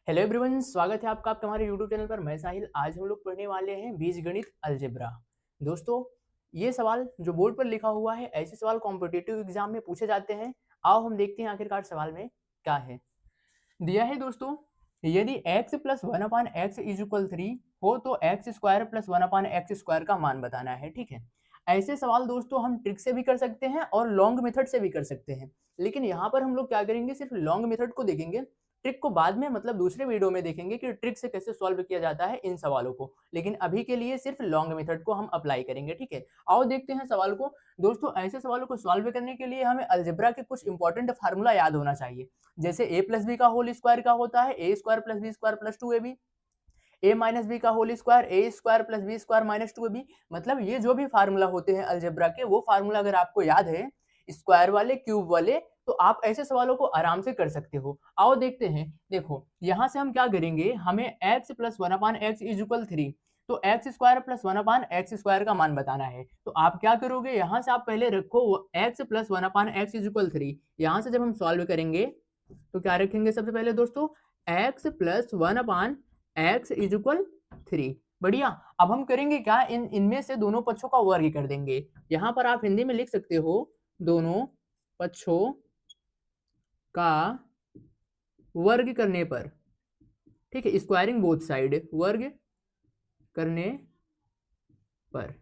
Hello everyone, स्वागत है आपका हमारे यूट्यूब चैनल पर। मैं साहिल। आज हम लोग पढ़ने वाले हैं बीजगणित अलजेब्रा। दोस्तों, ये सवाल जो बोर्ड पर लिखा हुआ है, ऐसे सवाल कॉम्पिटिटिव एग्जाम में पूछे जाते हैं। आओ हम देखते हैं आखिरकार सवाल में क्या है। दिया है दोस्तों, यदि x plus one upon x is equal 3 हो तो x square plus one upon X square का मान बताना है। ठीक है, ऐसे सवाल दोस्तों हम ट्रिक से भी कर सकते हैं और लॉन्ग मेथड से भी कर सकते हैं, लेकिन यहाँ पर हम लोग क्या करेंगे, सिर्फ लॉन्ग मेथड को देखेंगे। ट्रिक को बाद में मतलब दूसरे वीडियो में देखेंगे कि ट्रिक से कैसे सॉल्व किया जाता है इन सवालों को, लेकिन अभी के लिए सिर्फ लॉन्ग मेथड को हम अप्लाई करेंगे। ठीक है, आओ देखते हैं सवाल को। दोस्तों, ऐसे सवालों को सॉल्व करने के लिए हमें अलजेब्रा के कुछ इंपॉर्टेंट फार्मूला याद होना चाहिए। जैसे a प्लस बी का होल स्क्वायर का होता है A square plus B square plus 2ab, A minus B का whole square A square plus B square minus 2ab। मतलब ये जो भी फार्मूला होते हैं अलजेब्रा के, वो फार्मूला अगर आपको याद है, स्क्वायर वाले क्यूब वाले, तो आप ऐसे सवालों को आराम से कर सकते हो। आओ देखते हैं। देखो, यहां से हम क्या करेंगे, हमें x plus one upon x is equal 3, तो x square plus one upon X square का मान बताना है। तो आप क्या करोगे, यहां से आप पहले रखो x plus one upon x is equal 3। यहां से जब हम सॉल्व करेंगे तो क्या रखेंगे सबसे पहले दोस्तों, x plus one upon x is equal 3। बढ़िया। अब हम करेंगे क्या, इनमें से दोनों पक्षों का वर्ग कर देंगे। यहां पर आप हिंदी में लिख सकते हो, दोनों पक्षों का वर्ग करने पर। ठीक है, स्क्वायरिंग बोथ साइड, वर्ग करने पर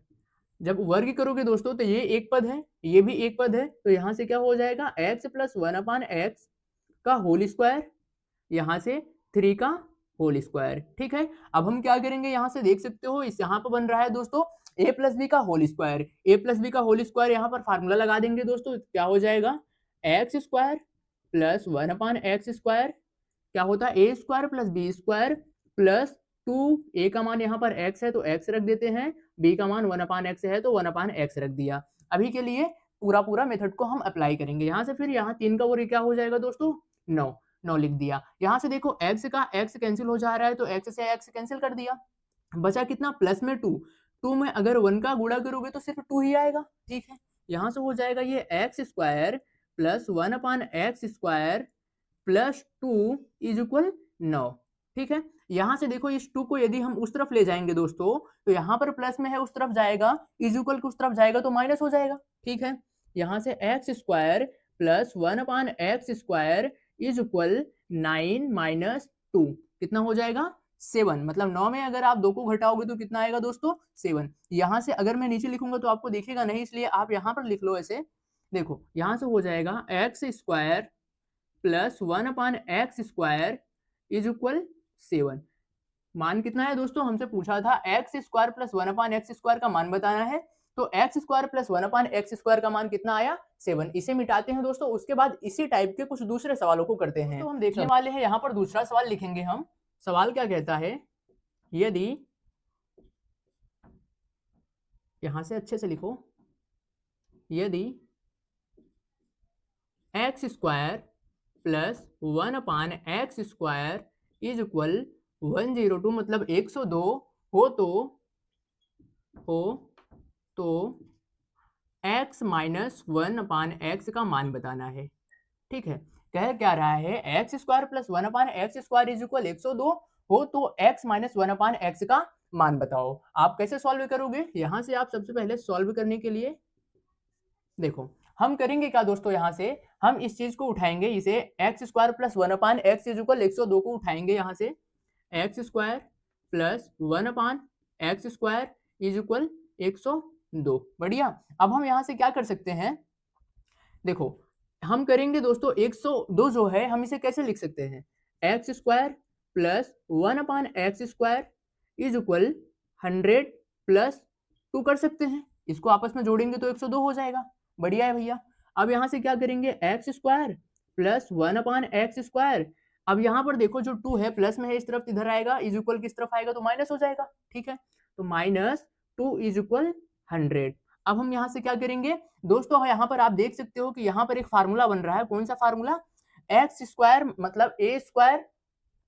जब वर्ग करोगे दोस्तों, तो ये एक पद है, ये भी एक पद है, तो यहां से क्या हो जाएगा, x plus one upon x का होल स्क्वायर, यहां से 3 का होल स्क्वायर। ठीक है, अब हम क्या करेंगे, यहां से देख सकते हो इस यहां पर बन रहा है दोस्तों a प्लस बी का whole square. A plus B का होल स्क्वायर यहां पर फार्मूला लगा देंगे दोस्तों, क्या हो जाएगा, X square plus one upon X square, क्या होता है A square plus B square plus 2। A का मान यहाँ पर x है तो x रख देते हैं, b का मान वन अपान एक्स है तो वन अपान एक्स रख दिया। अभी के लिए पूरा पूरा मेथड को हम अप्लाई करेंगे। यहाँ से फिर यहाँ 3 का वर्ग क्या हो जाएगा दोस्तों, 9। 9 लिख दिया। यहाँ से देखो x का x कैंसिल हो जा रहा है, तो x से x कैंसिल कर दिया, बचा कितना, प्लस में 2। 2 में अगर 1 का गुणा करोगे तो सिर्फ 2 ही आएगा। ठीक है, यहाँ से हो जाएगा ये x square plus one upon X square plus 2 is equal 9। ठीक है, यहां से देखो इस 2 को यदि हम उस तरफ ले जाएंगे दोस्तों, तो यहां पर प्लस में है, उस तरफ जाएगा, इज इक्वल उस तरफ जाएगा तो माइनस हो जाएगा। ठीक है, यहां से x square plus one upon X square is equal 9 minus 2, कितना हो जाएगा, 7। मतलब 9 में अगर आप 2 को घटाओगे तो कितना आएगा दोस्तों, 7। यहां से अगर मैं नीचे लिखूंगा तो आपको दिखेगा नहीं, इसलिए आप यहां पर लिख लो ऐसे। देखो, यहां से हो जाएगा X square plus one upon X square is equal 7। मान कितना है दोस्तों, हमसे पूछा था x square plus one upon X square का मान बताना है, तो x square plus one upon X square का मान कितना आया, 7। इसे मिटाते हैं दोस्तों, उसके बाद इसी टाइप के कुछ दूसरे सवालों को करते हैं। तो हम देखने वाले हैं, यहाँ पर दूसरा सवाल लिखेंगे हम। सवाल क्या कहता है, यदि, यहां से अच्छे से लिखो, यदि x square plus one upon X square is equal 102, मतलब 102 हो हो तो x minus one upon x का मान बताना है। ठीक है, कह क्या रहा है, x square plus one upon X square is equal 102 हो तो x minus one upon x का मान बताओ। आप कैसे सॉल्व करोगे, यहां से आप सबसे पहले सॉल्व करने के लिए देखो, हम करेंगे क्या दोस्तों, यहां से हम इस चीज को उठाएंगे, इसे x square plus one upon x is equal 102 को उठाएंगे, यहां से x square plus one upon X square is equal 102। बढ़िया। अब हम यहां से क्या कर सकते हैं, देखो, हम करेंगे दोस्तों 102 जो है, हम इसे कैसे लिख सकते हैं, x square plus one upon X square is equal 100 plus 2 कर सकते हैं, इसको आपस में जोड़ेंगे तो 102 हो जाएगा। बढ़िया है भैया। अब यहां से क्या करेंगे, x square plus one upon X square, अब यहां पर देखो जो 2 है प्लस में है, इस तरफ इधर आएगा, इज इक्वल किस तरफ आएगा, तो माइनस हो जाएगा। ठीक है, तो माइनस 2 इज इक्वल 100। अब हम यहां से क्या करेंगे दोस्तों, यहाँ पर आप देख सकते हो कि यहाँ पर एक फार्मूला बन रहा है, कौन सा फार्मूला, एक्स स्क्वायर मतलब ए स्क्वायर,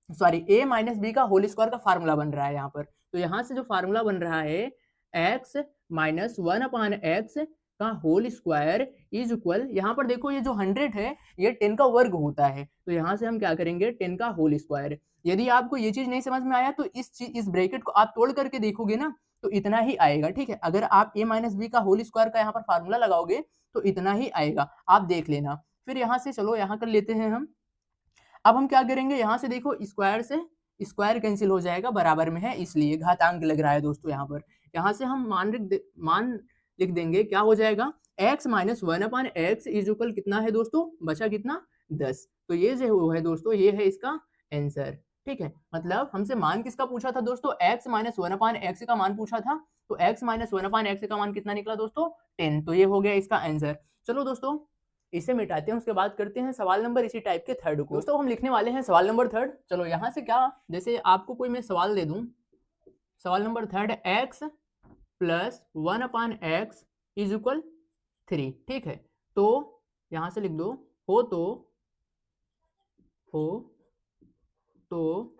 सॉरी ए माइनस बी का होल स्क्वायर का फार्मूला बन रहा है यहाँ पर। तो यहाँ से जो फार्मूला बन रहा है, x minus one upon x का होल स्क्वायर इज इक्वल, यहाँ पर देखो ये जो 100 है ये 10 का वर्ग होता है, तो यहाँ से हम क्या करेंगे 10 का होल स्क्वायर। यदि आपको ये चीज नहीं समझ में आया तो इस ब्रैकेट को आप तोड़ करके देखोगे ना तो इतना ही आएगा, ठीक है। अगर आप a माइनस बी का होल स्क्वायर का यहाँ पर फार्मूला लगाओगे तो इतना ही आएगा, आप देख लेना। फिर यहाँ से चलो यहाँ कर लेते हैं हम। अब हम क्या करेंगे, यहाँ से देखो स्क्वायर से स्क्वायर कैंसिल हो जाएगा, बराबर में है इसलिए घातांक लग रहा है दोस्तों यहाँ पर। यहाँ से हम मान लिख देंगे, क्या हो जाएगा x minus 1/x is equal कितना है दोस्तों, बचा कितना 10। तो ये जो है दोस्तों ये है इसका आंसर, ठीक है। मतलब हमसे मान किसका पूछा था दोस्तों, x माइनस 1/x का मान पूछा था, तो x माइनस 1/x का मान कितना निकला दोस्तों 10, तो ये हो गया इसका आंसर। चलो दोस्तों इसे मिटाते हैं, उसके बाद करते हैं सवाल नंबर इसी टाइप के थर्ड को। दोस्तों हम लिखने वाले हैं सवाल नंबर थर्ड। चलो यहाँ से क्या, जैसे आपको कोई मैं सवाल दे दूं, सवाल number third x plus 1/x is equal 3, ठीक है। तो यहाँ से लिख दो हो तो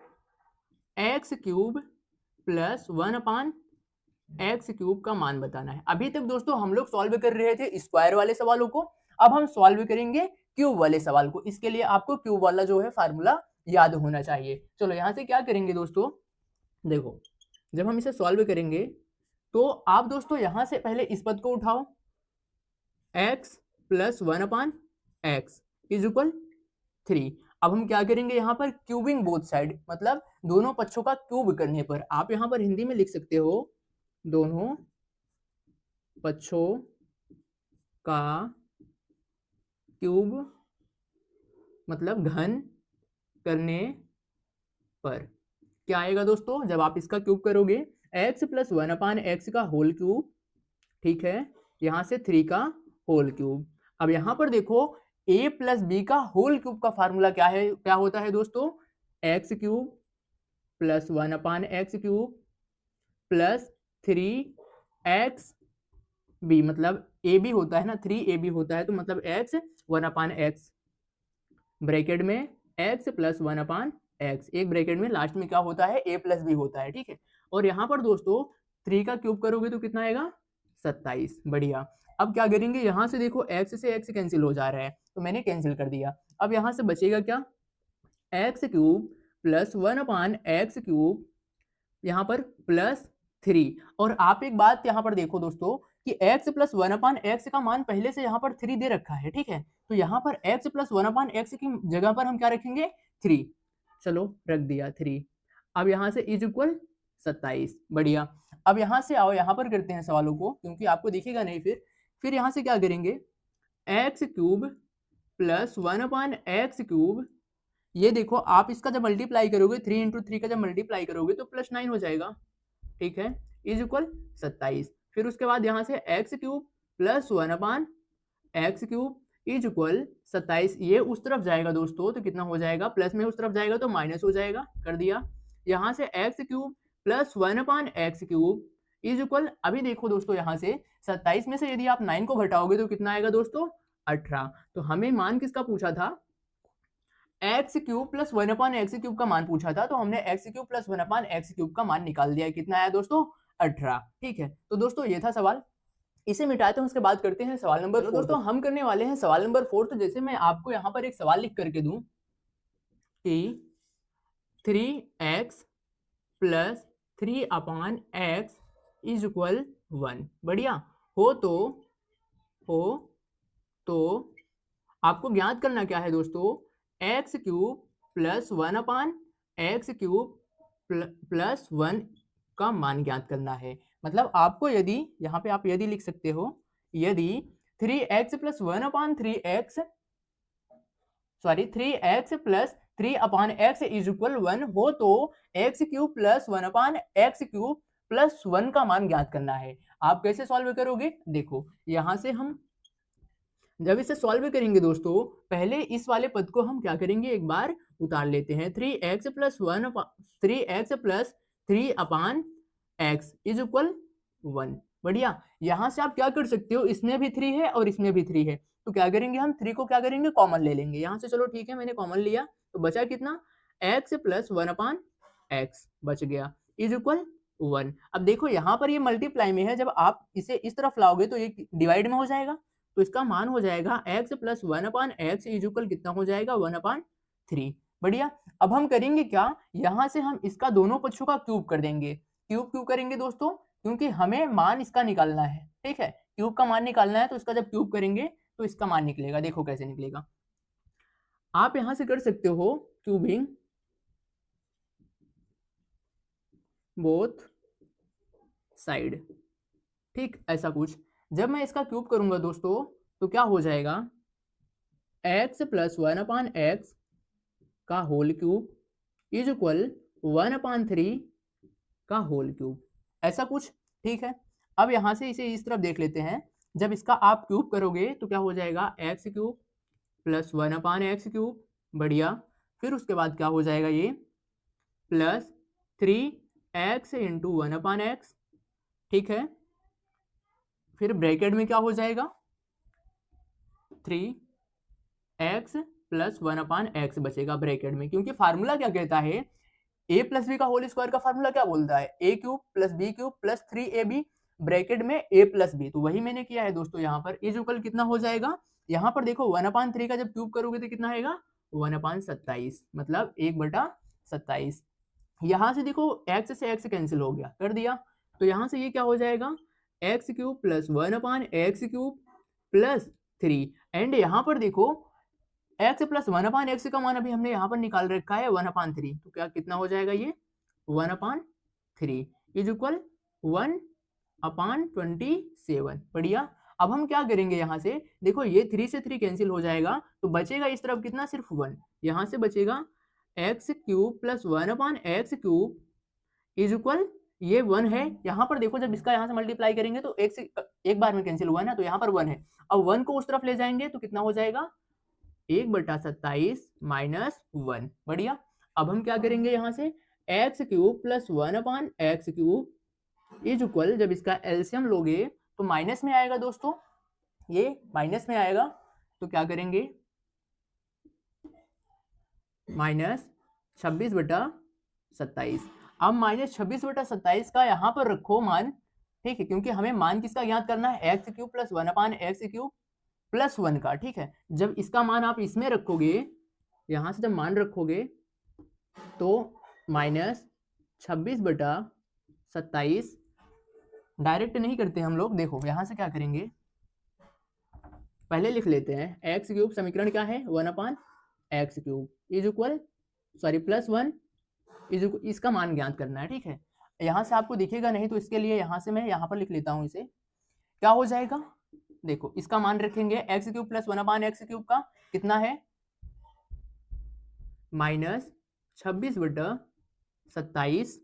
x cube plus 1/x cube का मान बताना है। अभी तक दोस्तों हम लोग सॉल्व कर रहे थे स्क्वायर वाले सवालों को, अब हम सॉल्व करेंगे क्यूब वाले सवाल को। इसके लिए आपको क्यूब वाला जो है फार्मूला याद होना चाहिए। चलो यहाँ से क्या करेंगे दोस्तों, देखो जब हम इसे सॉल्व करेंगे तो आप दोस्तों यहाँ से पहले इस पद को उठाओ, x plus 1/x is equal 3। अब हम क्या करेंगे यहाँ पर क्यूबिंग बोथ साइड, मतलब दोनों पक्षों का क्यूब करने पर आप यहाँ पर हिंदी में लिख सकते हो दोनों पक्षों का क्यूब, मतलब घन करने पर क्या आएगा दोस्तों, जब आप इसका क्यूब करोगे x प्लस 1/x का होल क्यूब, ठीक है, यहाँ से 3 का होल क्यूब। अब यहाँ पर देखो a प्लस बी का होल क्यूब का फार्मूला क्या है, क्या होता है दोस्तों, x cube plus 1/x cube plus 3x b, मतलब a b होता है ना, 3ab होता है, तो मतलब x 1/x ब्रैकेट में x प्लस 1/x, एक ब्रैकेट में लास्ट में क्या होता है a प्लस बी होता है, ठीक है। और यहाँ पर दोस्तों 3 का क्यूब करोगे तो कितना आएगा 27, बढ़िया। अब क्या करेंगे, यहाँ से देखो x से x कैंसिल हो जा रहा है, तो मैंने कैंसिल कर दिया। अब यहाँ से बचेगा क्या, x cube plus 1/x cube, यहाँ पर प्लस 3। और आप एक बात यहाँ पर देखो दोस्तों कि x प्लस 1/x का मान पहले से यहाँ पर 3 दे रखा है, ठीक है। तो यहाँ पर x प्लस 1/x की जगह पर हम क्या रखेंगे 3, चलो रख दिया 3। अब यहाँ से इज इक्वल 27, बढ़िया। अब यहाँ से आओ, यहाँ पर करते हैं सवालों को, क्योंकि आपको दिखेगा नहीं। फिर यहाँ से क्या करेंगे, x cube plus 1/x cube, ये देखो आप इसका जब मल्टीप्लाई करोगे 3 × 3 का जब मल्टीप्लाई करोगे तो +9 हो जाएगा, ठीक है, इज इक्वल 27। फिर उसके बाद यहाँ से x cube plus 1/x cube is equal 27, ये उस तरफ जाएगा दोस्तों तो कितना हो जाएगा, प्लस में उस तरफ जाएगा तो माइनस हो जाएगा, कर दिया। यहाँ से x cube plus 1/x cube is equal, अभी देखो दोस्तों यहाँ से 27 में से यदि आप 9 को घटाओगे तो कितना आएगा दोस्तों 18। तो हमें मान किसका पूछा था, x cube plus 1/x cube का मान पूछा था, तो हमने x cube plus 1/x cube का मान निकाल दिया, कितना आया दोस्तों 18, ठीक है। तो दोस्तों ये था सवाल, इसे मिटाते हैं, उसके बाद करते हैं सवाल नंबर 4। दोस्तों हम करने वाले हैं सवाल नंबर 4। तो जैसे मैं आपको यहाँ पर एक सवाल लिख करके दूं कि 3x plus 3/x is equal 1, बढ़िया। हो तो आपको ज्ञात करना क्या है दोस्तों, x cube plus 1/x cube plus 1 का मान ज्ञात करना है। मतलब आपको यदि, यहाँ पे आप यदि लिख सकते हो, यदि 3x plus 1/3x, sorry 3x plus 3/x is equal 1 हो तो x cube plus 1/x cube plus 1 का मान ज्ञात करना है। आप कैसे सॉल्व करोगे, देखो यहाँ से हम जब इसे सॉल्व करेंगे दोस्तों, पहले इस वाले पद को हम क्या करेंगे, एक बार उतार लेते हैं। 3x plus 3/x is equal 1, बढ़िया। यहाँ से आप क्या कर सकते हो, इसमें भी 3 है और इसमें भी 3 है, तो क्या करेंगे हम 3 को क्या करेंगे कॉमन ले लेंगे यहाँ से। चलो ठीक है, मैंने कॉमन लिया तो बचा कितना, x प्लस 1/x बच गया इज इक्वल 1। अब देखो यहाँ पर ये मल्टीप्लाई में है, जब आप इसे इस तरफ लाओगे तो ये डिवाइड में हो जाएगा, तो इसका मान हो जाएगा x plus 1/x is equal कितना हो जाएगा 1/3। बढ़िया। अब हम करेंगे क्या, यहाँ से हम इसका दोनों पक्षों का क्यूब कर देंगे। क्यूब क्यों करेंगे दोस्तों, क्योंकि हमें मान इसका निकालना है, ठीक है, क्यूब का मान निकालना है, तो इसका जब क्यूब करेंगे तो इसका मान निकलेगा। देखो कैसे निकलेगा, आप यहां से कर सकते हो क्यूबिंग बोथ साइड, ठीक, ऐसा कुछ। जब मैं इसका क्यूब करूंगा दोस्तों तो क्या हो जाएगा, x प्लस 1/x का होल क्यूब इज इक्वल 1/3 का होल क्यूब, ऐसा कुछ, ठीक है। अब यहां से इसे इस तरफ देख लेते हैं, जब इसका आप क्यूब करोगे तो क्या हो जाएगा, x cube plus 1/x cube, बढ़िया। फिर उसके बाद क्या हो जाएगा, ये प्लस 3x इंटू 1/x, ठीक है। फिर ब्रैकेट में क्या हो जाएगा, 3x प्लस 1/x बचेगा ब्रैकेट में, क्योंकि फार्मूला क्या कहता है, a प्लस बी का होल स्क्वायर का फार्मूला क्या बोलता है, a cube plus B cube plus 3ab bracket में a प्लस बी, तो वही मैंने किया है दोस्तों। यहाँ पर इज इक्वल कितना हो जाएगा, यहाँ पर देखो 1/3 का जब क्यूब करोगे तो कितना आएगा 1/27, मतलब 1/27। यहाँ से देखो x से x कैंसिल हो गया, कर दिया, तो यहाँ से ये क्या हो जाएगा, x cube plus 1/x cube plus 3, and यहाँ पर देखो x प्लस 1/x का मान अभी हमने यहाँ पर निकाल रखा है 1/3, तो क्या कितना हो जाएगा, ये 1/3 इज इक्वल 1/27। बढ़िया। अब हम क्या करेंगे, यहाँ से देखो ये 3 से 3 कैंसिल हो जाएगा, तो बचेगा इस तरफ कितना, सिर्फ 1। यहाँ से बचेगा x cube plus 1/x cube is equal, ये 1 है, यहाँ पर देखो जब इसका यहाँ से मल्टीप्लाई करेंगे तो एक बार में कैंसिल हुआ ना, तो यहाँ पर 1 है। अब 1 को उस तरफ ले जाएंगे तो कितना हो जाएगा, 1/27 माइनस 1। बढ़िया। अब हम क्या करेंगे, यहाँ से x cube plus 1/x cube is equal, जब इसका एलसीएम लोगे तो माइनस में आएगा दोस्तों, ये माइनस में आएगा, तो क्या करेंगे, माइनस 26/27। अब माइनस 26/27 का यहाँ पर रखो मान, ठीक है, क्योंकि हमें मान किसका ज्ञात करना है, x cube plus 1/x cube plus 1 का, ठीक है। जब इसका मान आप इसमें रखोगे, यहाँ से जब मान रखोगे तो माइनस 26/27, डायरेक्ट नहीं करते हम लोग, देखो यहाँ से क्या करेंगे, पहले लिख लेते हैं x क्यूब, समीकरण क्या है 1/x cube is equal, sorry plus 1 is equal, इसका मान ज्ञात करना है, ठीक है। यहाँ से आपको दिखेगा नहीं, तो इसके लिए यहाँ से मैं यहाँ पर लिख लेता हूँ, इसे क्या हो जाएगा, देखो इसका मान रखेंगे x cube plus 1/x cube का कितना है, माइनस 26/27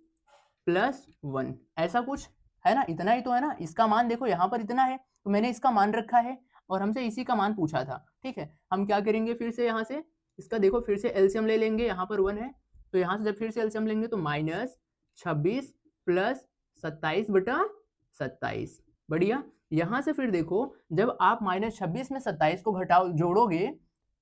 प्लस 1, ऐसा कुछ है ना, इतना ही तो है ना। इसका मान देखो यहाँ पर इतना है, तो मैंने इसका मान रखा है और हमसे इसी का मान पूछा था, ठीक है। हम क्या करेंगे, फिर से यहाँ से इसका देखो फिर से एलसीएम ले लेंगे, यहाँ पर 1 है, तो यहाँ से जब फिर से एलसीएम लेंगे तो माइनस 26 प्लस 27/27। बढ़िया। यहाँ से फिर देखो जब आप माइनस 26 में 27 को घटाओ, जोड़ोगे,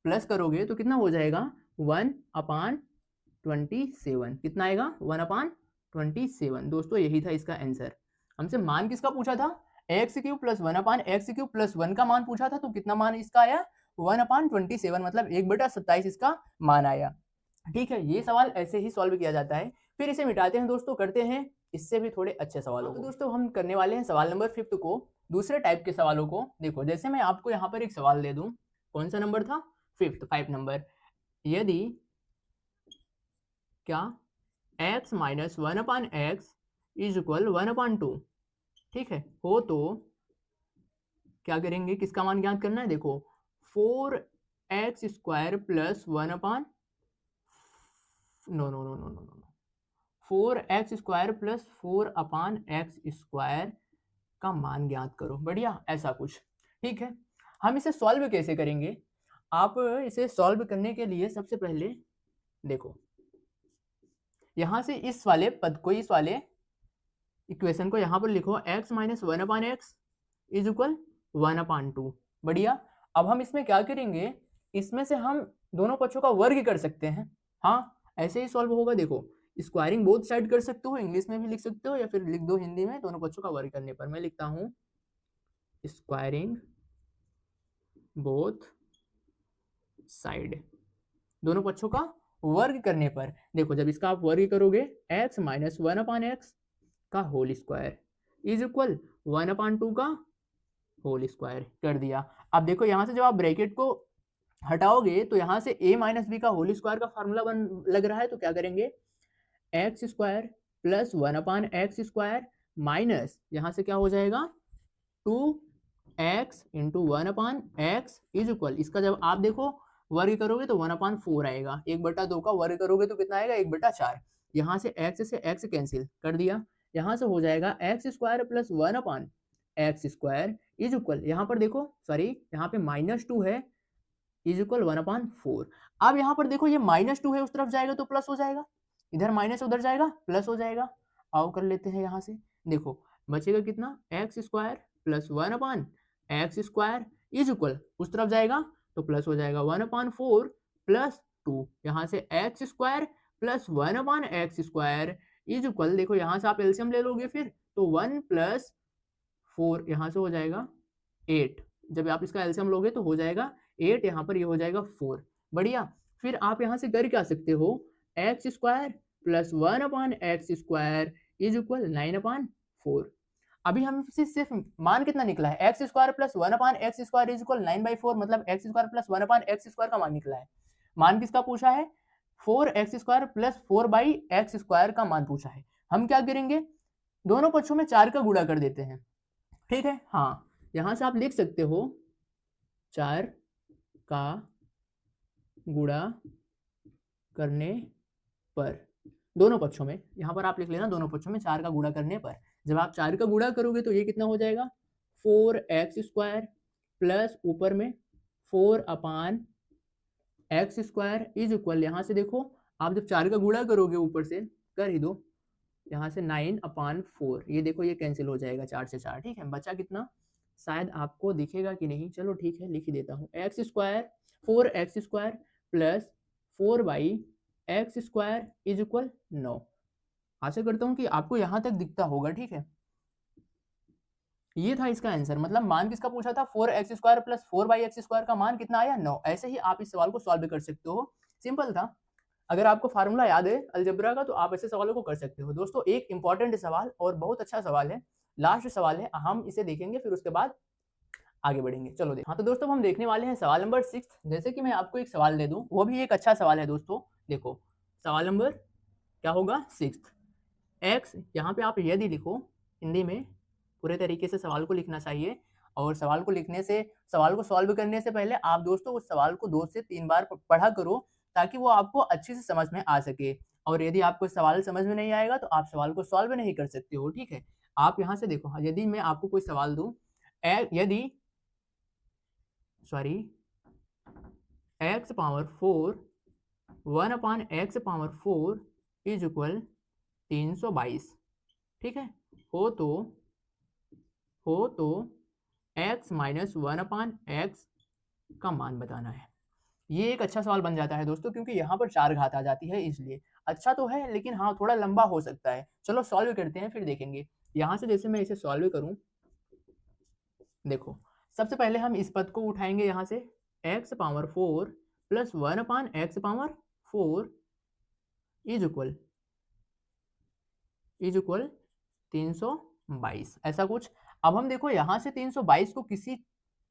प्लस करोगे तो कितना हो जाएगा 1/27, कितना आएगा 1/27। दोस्तों यही था इसका आंसर। हमसे मान किसका पूछा था, x cube plus 1/x cube plus 1 का मान पूछा था, तो कितना मान इसका आया 1/27, मतलब 1/27 इसका मान आया, ठीक है। ये सवाल ऐसे ही सॉल्व किया जाता है। फिर इसे मिटाते हैं दोस्तों, करते हैं इससे भी थोड़े अच्छे सवालों को। तो दोस्तों हम करने वाले हैं सवाल नंबर 5 को, दूसरे टाइप के सवालों को। देखो जैसे मैं आपको यहाँ पर एक सवाल दे दूं, कौन सा नंबर था, 5 नंबर, यदि क्या x minus 1/x is equal 1/2, ठीक है, हो तो क्या करेंगे, किसका मान ज्ञात करना है, देखो 4x square plus 4x square plus 4/x square का मान ज्ञात करो। बढ़िया, ऐसा कुछ, ठीक है। हम इसे सॉल्व कैसे करेंगे, आप इसे सॉल्व करने के लिए सबसे पहले देखो यहां से इस वाले पद को, इस वाले इक्वेशन को यहां पर लिखो, x minus 1/x is equal 1/2। बढ़िया। अब हम इसमें क्या करेंगे, इसमें से हम दोनों पक्षों का वर्ग कर सकते हैं, हाँ ऐसे ही सॉल्व होगा। देखो स्क्वायरिंग बोथ साइड कर सकते हो, इंग्लिश में भी लिख सकते हो या फिर लिख दो हिंदी में, दोनों पक्षों का वर्ग करने पर। मैं लिखता हूँ स्क्वायरिंग बोथ साइड, दोनों पक्षों का वर्ग करने पर। देखो जब इसका आप वर्ग करोगे x माइनस 1/x का होल स्क्वायर इज इक्वल 1/2 का होल स्क्वायर कर दिया। अब देखो यहाँ से जब आप ब्रैकेट को हटाओगे तो यहाँ से a माइनस बी का होल स्क्वायर का फार्मूला बन लग रहा है, तो क्या करेंगे x square plus 1/x² minus यहाँ से क्या हो जाएगा 2x into 1/x is equal, इसका जब आप देखो वर्ग करोगे तो 1/4 आएगा, 1/2 का वर्ग करोगे तो कितना आएगा 1/4। यहाँ से x से x कैंसिल कर दिया, यहाँ से हो जाएगा x² plus 1/x² is equal, यहाँ पर देखो सॉरी यहाँ पे -2 है इज इक्वल 1/4। अब यहाँ पर देखो ये -2 है, उस तरफ जाएगा तो प्लस हो जाएगा, इधर माइनस उधर जाएगा प्लस हो जाएगा। आओ कर लेते हैं यहाँ से, देखो बचेगा कितना x² plus 1/x² is equal, उस तरफ जाएगा तो प्लस हो जाएगा 1/4 प्लस 2, यहाँ से x² plus 1/x² is equal, देखो यहाँ से आप एलसीएम ले लोगे फिर तो 1 प्लस 4 यहाँ से हो जाएगा 8, जब आप इसका एलसीएम लोगे तो हो जाएगा 8, यहाँ पर ये हो जाएगा 4। बढ़िया, फिर आप यहाँ से कर क्या सकते हो x² plus 1/x² is equal 9/4। अभी हम सिर्फ मान कितना निकला है x² plus 1/x² is equal 9/4, मतलब x² प्लस 1/x² का मान निकला है। मान किसका पूछा है 4x² प्लस 4/x² का मान पूछा है। हम क्या करेंगे दोनों पक्षों में 4 का गुणा कर देते हैं, ठीक है। हाँ यहाँ से आप लिख सकते हो 4 का गुणा करने पर, दोनों पक्षों में, यहाँ पर आप लिख लेना दोनों पक्षों में 4 का गुणा करने पर। जब आप 4 का गुणा करोगे तो ये कितना हो जाएगा 4x² प्लस ऊपर में 4/x² इज इक्वल, यहाँ से देखो आप जब 4 का गुणा करोगे ऊपर से कर ही दो, यहाँ से 9/4, ये देखो ये कैंसिल हो जाएगा 4 से 4, ठीक है। बचा कितना, शायद आपको दिखेगा कि नहीं, चलो ठीक है लिख ही देता हूँ x² 4x² plus 4/x² is equal 9। आशा करता हूँ कि आपको यहाँ तक दिखता होगा, ठीक है। ये था इसका आंसर, मतलब मान किसका पूछा था 4x² प्लस 4/x² का मान कितना आया 9। ऐसे ही आप इस सवाल को सॉल्व कर सकते हो, सिंपल था। अगर आपको फार्मूला याद है अलजेब्रा का तो आप ऐसे सवालों को कर सकते हो। दोस्तों एक इंपॉर्टेंट सवाल और बहुत अच्छा सवाल है, लास्ट सवाल है, हम इसे देखेंगे फिर उसके बाद आगे बढ़ेंगे। चलो देख, हाँ तो दोस्तों हम देखने वाले हैं सवाल नंबर 6। जैसे कि मैं आपको एक सवाल दे दूं, वो भी एक अच्छा सवाल है दोस्तों। देखो सवाल नंबर क्या होगा 6, x, यहाँ पे आप यदि लिखो, हिंदी में पूरे तरीके से सवाल को लिखना चाहिए। और सवाल को लिखने से, सवाल को सॉल्व करने से पहले आप दोस्तों उस सवाल को 2 से 3 बार पढ़ा करो, ताकि वो आपको अच्छे से समझ में आ सके। और यदि आपको सवाल समझ में नहीं आएगा तो आप सवाल को सॉल्व नहीं कर सकते हो, ठीक है। आप यहाँ से देखो, यदि मैं आपको कोई सवाल दूं, यदि sorry x⁴ 1/x⁴ is equal 322, ठीक है। हो तो x माइनस 1/x का मान बताना है। ये एक अच्छा सवाल बन जाता है दोस्तों, क्योंकि यहाँ पर 4 घात आ जाती है, इसलिए अच्छा तो है लेकिन हाँ थोड़ा लंबा हो सकता है। चलो सॉल्व करते हैं फिर देखेंगे। यहाँ से जैसे मैं इसे सॉल्व करूँ, देखो सबसे पहले हम इस पद को उठाएंगे, यहाँ से x⁴ plus 1/x⁴ is equal 322, ऐसा कुछ। अब हम देखो यहाँ से 322 को किसी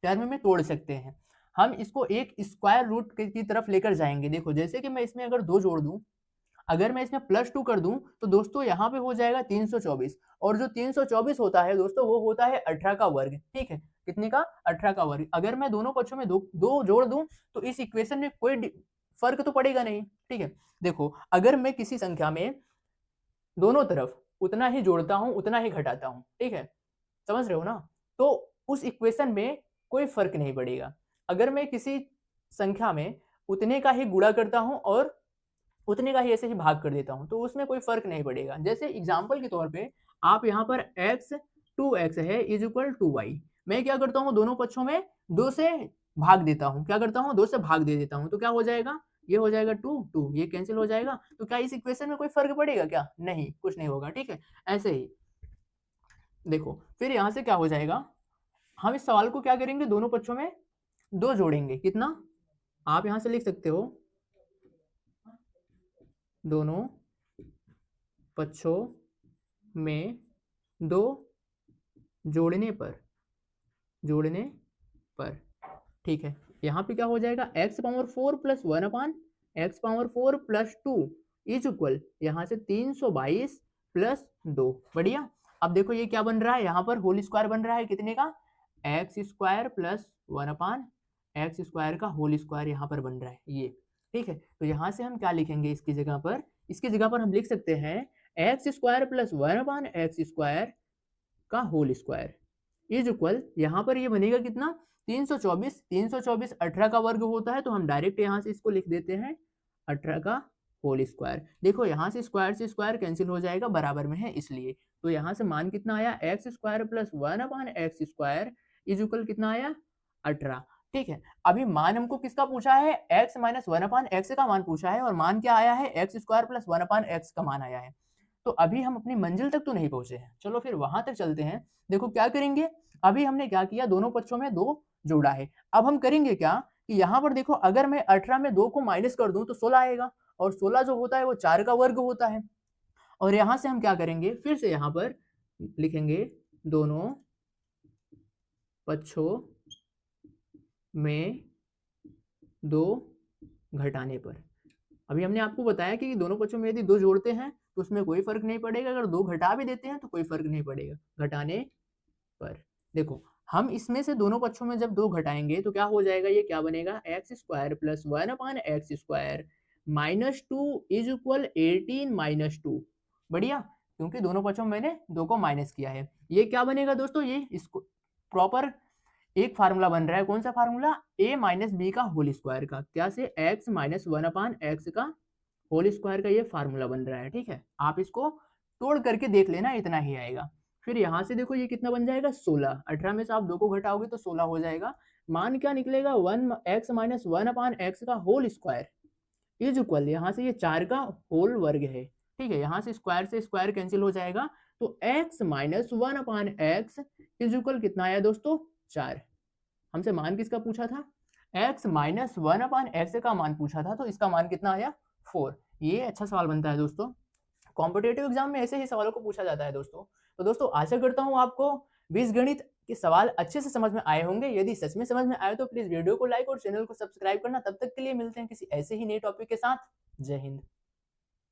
टर्म में तोड़ सकते हैं, हम इसको एक स्क्वायर रूट की तरफ लेकर जाएंगे। देखो जैसे कि मैं इसमें अगर 2 जोड़ दूं, अगर मैं इसमें +2 कर दूं तो दोस्तों यहाँ पे हो जाएगा 324, और जो 324 होता है दोस्तों वो होता है 18 का वर्ग, ठीक है। कितने का 18 का वर्ग। अगर मैं दोनों पक्षों में दो जोड़ दूं तो इस इक्वेशन में कोई फर्क तो पड़ेगा नहीं, ठीक है। देखो अगर मैं किसी संख्या में दोनों तरफ उतना ही जोड़ता हूं उतना ही घटाता हूं, ठीक है, समझ रहे हो ना, तो उस इक्वेशन में कोई फर्क नहीं पड़ेगा। अगर मैं किसी संख्या में उतने का ही गुणा करता हूं और उतने का ही ऐसे ही भाग कर देता हूं तो उसमें कोई फर्क नहीं पड़ेगा। जैसे एग्जांपल के तौर पे आप यहाँ पर x 2x है इज इक्वल 2y, मैं क्या करता हूँ दोनों पक्षों में 2 से भाग देता हूँ, क्या करता हूँ 2 से भाग दे देता हूँ, तो क्या हो जाएगा ये हो जाएगा 2 2, ये कैंसिल हो जाएगा। तो क्या इस इक्वेशन में कोई फर्क पड़ेगा क्या? नहीं, कुछ नहीं होगा, ठीक है। ऐसे ही देखो फिर यहाँ से क्या हो जाएगा, हम इस सवाल को क्या करेंगे, दोनों पक्षों में 2 जोड़ेंगे। कितना? आप यहाँ से लिख सकते हो, दोनों पक्षों में 2 जोड़ने पर ठीक है। यहाँ पे क्या हो जाएगा, x power 4 plus 1 upon x power 4 plus 2 is equal यहाँ से 322 प्लस 2। बढ़िया। अब देखो ये क्या बन रहा है, यहाँ पर होल स्क्वायर बन रहा है कितने का, एक्स स्क्वायर प्लस 1 अपान एक्स स्क्वायर का होल स्क्वायर यहाँ पर बन रहा है ये, ठीक है। तो यहाँ से हम क्या लिखेंगे इसकी जगह पर, इसकी जगह पर हम लिख सकते हैं एक्स स्क्वायर प्लस 1 अपान एक्स स्क्वायर का होल स्क्वायर इज इक्वल, यहाँ पर ये बनेगा कितना, 324। 324 18 का वर्ग होता है, तो हम डायरेक्ट यहाँ से इसको लिख देते हैं 18 का होल स्क्वायर। देखो यहाँ से स्क्वायर कैंसिल हो जाएगा, बराबर में है इसलिए। तो यहाँ से मान कितना आया, x square plus 1 upon X square is equal कितना आया, 18। ठीक है। अभी मान हमको किसका पूछा है, एक्स माइनस 1 अपान एक्स का मान पूछा है, और मान क्या आया है, एक्स स्क्वायर प्लस 1 अपान एक्स का मान आया है। तो अभी हम अपनी मंजिल तक तो नहीं पहुंचे हैं, चलो फिर वहां तक चलते हैं। देखो क्या करेंगे, अभी हमने क्या किया, दोनों पक्षों में 2 जोड़ा है। अब हम करेंगे क्या कि यहाँ पर देखो, अगर मैं 18 में 2 को माइनस कर दूं तो 16 आएगा, और 16 जो होता है वो 4 का वर्ग होता है। और यहां से हम क्या करेंगे, फिर से यहाँ पर लिखेंगे दोनों पक्षों में 2 घटाने पर। अभी हमने आपको बताया कि दोनों पक्षों में यदि 2 जोड़ते हैं तो उसमें कोई फर्क नहीं पड़ेगा, अगर 2 घटा भी देते हैं तो कोई फर्क नहीं पड़ेगा घटाने पर। देखो हम इसमें से दोनों पक्षों में जब 2 घटाएंगे तो क्या हो जाएगा, ये क्या बनेगा, x square plus 1 upon X square minus 2 is equal 18 minus 2। बढ़िया, क्योंकि दोनों पक्षों में मैंने 2 को माइनस किया है। ये क्या बनेगा दोस्तों, ये इसको प्रॉपर एक फार्मूला बन रहा है, कौन सा फार्मूला, a माइनस बी का होल स्क्वायर का, क्या से x माइनस 1 अपान एक्स का होल स्क्वायर का ये फार्मूला बन रहा है। ठीक है, आप इसको तोड़ करके देख लेना, इतना ही आएगा। फिर यहाँ से देखो ये कितना बन जाएगा, 16। 18 में से आप 2 को घटाओगे तो 16 हो जाएगा। मान क्या निकलेगा, 1 x माइनस 1 अपान एक्स का होल स्क्वायर इज इक्वल, यहाँ से ये 4 का होल वर्ग है। ठीक है, यहाँ से स्क्वायर कैंसिल हो जाएगा, तो x minus 1 upon x is equal कितना आया दोस्तों, 4। हमसे मान किसका पूछा था, x माइनस 1 अपान एक्स का मान पूछा था, तो इसका मान कितना आया, 4। ये अच्छा सवाल बनता है दोस्तों, कॉम्पिटेटिव एग्जाम में ऐसे ही सवालों को पूछा जाता है दोस्तों। तो दोस्तों आशा करता हूँ आपको बीजगणित के सवाल अच्छे से समझ में आए होंगे। यदि सच में समझ में आए तो प्लीज वीडियो को लाइक और चैनल को सब्सक्राइब करना। तब तक के लिए मिलते हैं किसी ऐसे ही नए टॉपिक के साथ। जय हिंद।